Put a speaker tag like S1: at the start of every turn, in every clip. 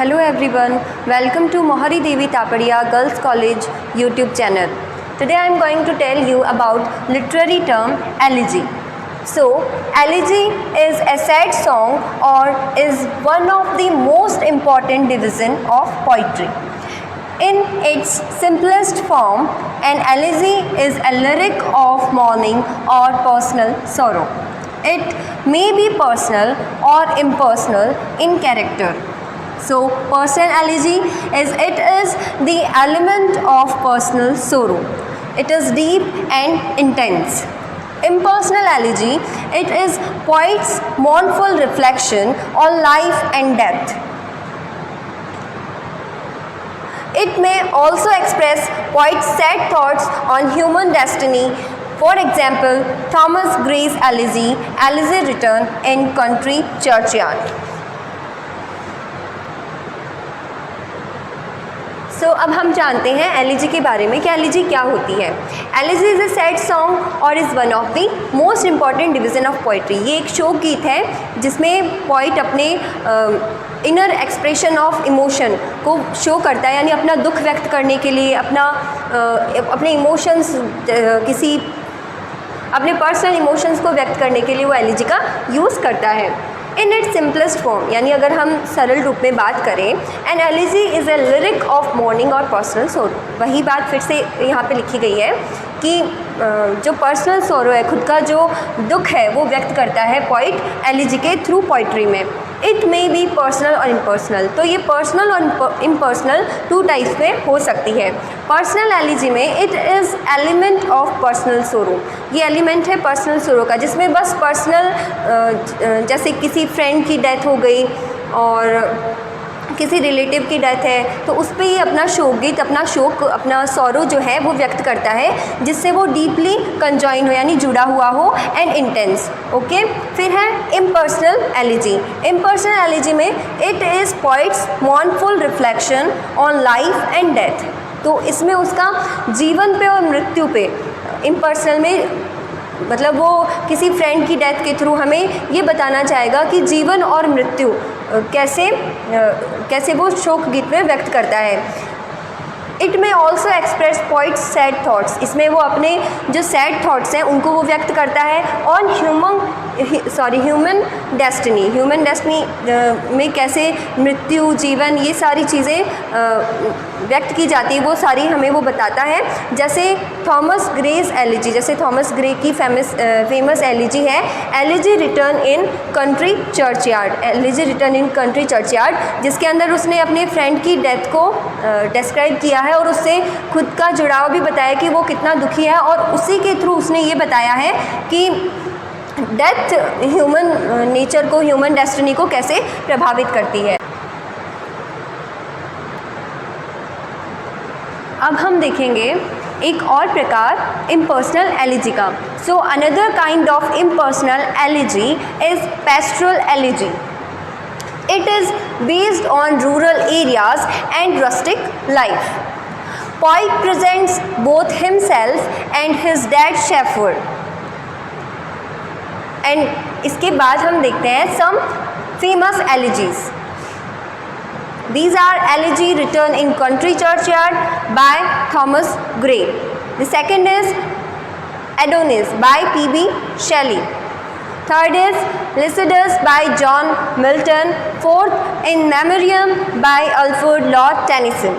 S1: Hello everyone, welcome to Mohari Devi Tapadia Girls College YouTube channel. Today I am going to tell you about literary term elegy. So, elegy is a sad song or is one of the most important division of poetry. In its simplest form, an elegy is a lyric of mourning or personal sorrow. It may be personal or impersonal in character. So, personal elegy is the element of personal sorrow. It is deep and intense. Impersonal elegy, it is poet's mournful reflection on life and death. It may also express poet's sad thoughts on human destiny. For example, Thomas Gray's elegy written in Country Churchyard. तो अब हम जानते हैं elegy के बारे में कि elegy क्या होती है। Elegy is a sad song और is one of the most important division of poetry. ये एक शोक गीत है जिसमें पोइट अपने इनर एक्सप्रेशन ऑफ इमोशन को शो करता है, यानी अपना दुख व्यक्त करने के लिए अपने इमोशंस अपने पर्सनल इमोशंस को व्यक्त करने के लिए वो एलिजी का यूज़ करता है। इन इट्स सिंपलेस्ट फॉर्म, यानी अगर हम सरल रूप में बात करें, an elegy is A lyric of morning और पर्सनल सोरो। वही बात फिर से यहाँ पे लिखी गई है कि जो पर्सनल सोरो है, खुद का जो दुख है, वो व्यक्त करता है पोइट एलिजी के थ्रू पोइट्री में। इट मे बी पर्सनल और इम्पर्सनल। तो ये पर्सनल और इम्पर्सनल टू टाइप्स में हो सकती है। पर्सनल एलिजी में it is element of personal सोरो। ये एलिमेंट है पर्सनल सोरो का, जिसमें बस पर्सनल जैसे किसी फ्रेंड की डेथ हो गई और किसी रिलेटिव की डेथ है, तो उस पर ये अपना शोक गीत, अपना सौरो जो है वो व्यक्त करता है, जिससे वो डीपली कंजॉइन हो, यानी जुड़ा हुआ हो एंड इंटेंस। ओके, फिर है इम्पर्सनल एलिजी। इम्पर्सनल एलिजी में it is poets मॉर्नफुल reflection on life and death. तो इसमें उसका जीवन पे और मृत्यु पे, इम्पर्सनल में मतलब वो किसी फ्रेंड की डेथ के थ्रू हमें ये बताना चाहेगा कि जीवन और मृत्यु कैसे वो शोक गीत में व्यक्त करता है। इट में also express poets sad thoughts. इसमें वो अपने जो सैड थाट्स हैं उनको वो व्यक्त करता है on human destiny. Human destiny में कैसे मृत्यु, जीवन, ये सारी चीज़ें व्यक्त की जाती है, वो सारी हमें वो बताता है। जैसे थॉमस ग्रेज एलिजी, जैसे थॉमस ग्रे की फेमस एलिजी है elegy return in country churchyard. Elegy return in country churchyard, जिसके अंदर उसने अपने फ्रेंड की डेथ को डिस्क्राइब किया है और उससे खुद का जुड़ाव भी बताया कि वो कितना दुखी है, और उसी के थ्रू उसने ये बताया है कि डेथ ह्यूमन नेचर को, ह्यूमन डेस्टिनी को कैसे प्रभावित करती है। अब हम देखेंगे एक और प्रकार इम्पर्सनल एलिजी का। So another kind of impersonal elegy is pastoral elegy. It is based on rural areas and rustic life. Poet presents both himself and his dead shepherd. And इसके बाद हम देखते हैं some famous elegies. These are elegy written in Country Churchyard by Thomas Gray. The second is Adonis by P.B. Shelley. Third is Lycidas by John Milton. Fourth, In Memoriam by Alfred Lord Tennyson.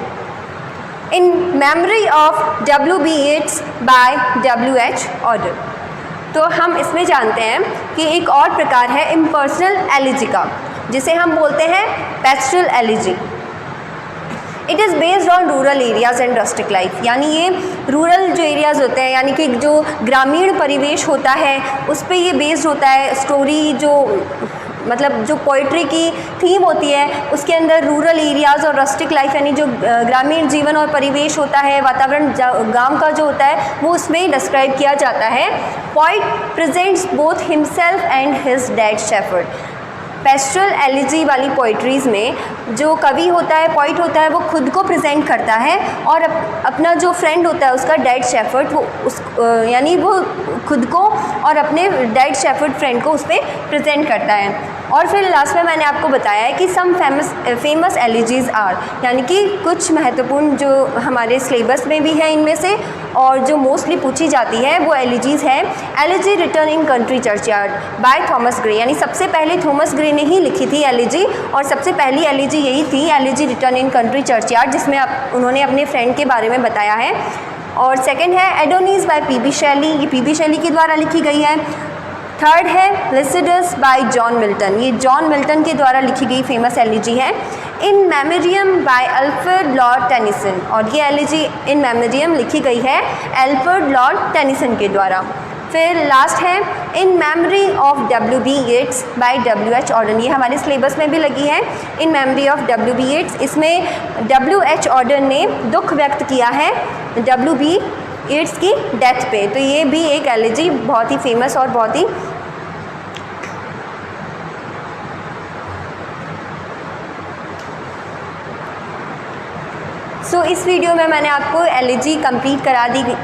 S1: In Memory of W.B. Yeats by W.H. Auden. तो हम इसमें जानते हैं कि एक और प्रकार है इम्पर्सनल एलिजी का, जिसे हम बोलते हैं pastoral elegy. It is based on rural areas and rustic life. यानी ये रूरल जो एरियाज़ होते हैं, यानी कि जो ग्रामीण परिवेश होता है, उस पर ये बेस्ड होता है. स्टोरी जो मतलब जो पोइट्री की थीम होती है, उसके अंदर रूरल एरियाज़ और रस्टिक लाइफ, यानी जो ग्रामीण जीवन और परिवेश होता है, वातावरण गांव का जो होता है, वो उसमें डिस्क्राइब किया जाता है. Poet presents both himself and his dead shepherd. Pastoral elegy वाली पोइट्रीज़ में जो कवि होता है, पोइट होता है, वो खुद को प्रेजेंट करता है और अपना जो फ्रेंड होता है, उसका डेड शेफर्ड, वो यानी वो खुद को और अपने डेड शेफर्ड फ्रेंड को उस पर प्रेजेंट करता है। और फिर लास्ट में मैंने आपको बताया है कि सम फेमस एलिजीज आर, यानी कि कुछ महत्वपूर्ण जो हमारे सिलेबस में भी है इनमें से और जो मोस्टली पूछी जाती है वो एलिजीज है। Elegy return in country churchyard by Thomas Gray, यानी सबसे पहले थॉमस ग्रे ने ही लिखी थी एलिजी, और सबसे पहली एलिजी यही थी elegy return in country churchyard, जिसमें उन्होंने अपने फ्रेंड के बारे में बताया है। और सेकंड है एडोनीस बाय पी बी शेली, ये पी बी शेली के द्वारा लिखी गई है। थर्ड है लिसिडस बाय जॉन मिल्टन, ये जॉन मिल्टन के द्वारा लिखी गई फेमस एलिजी है। In memoriam by Alfred Lord Tennyson, और ये एलिजी इन मेमोरियम लिखी गई है अल्फ्रेड लॉर्ड टेनिसन के द्वारा। फिर लास्ट है in memory of W.B. Yeats by W.H. Auden, ये हमारे सिलेबस में भी लगी है इन मेमोरी ऑफ W.B. येट्स। इसमें W.H. ऑर्डन ने दुख व्यक्त किया है W.B. येट्स की डेथ पे, तो ये भी एक एलिजी बहुत ही फेमस और बहुत ही इस वीडियो में मैंने आपको एलिजी कंप्लीट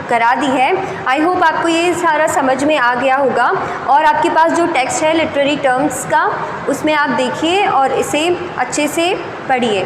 S1: करा दी है। आई होप आपको ये सारा समझ में आ गया होगा। और आपके पास जो टेक्स्ट है लिटरेरी टर्म्स का, उसमें आप देखिए और इसे अच्छे से पढ़िए।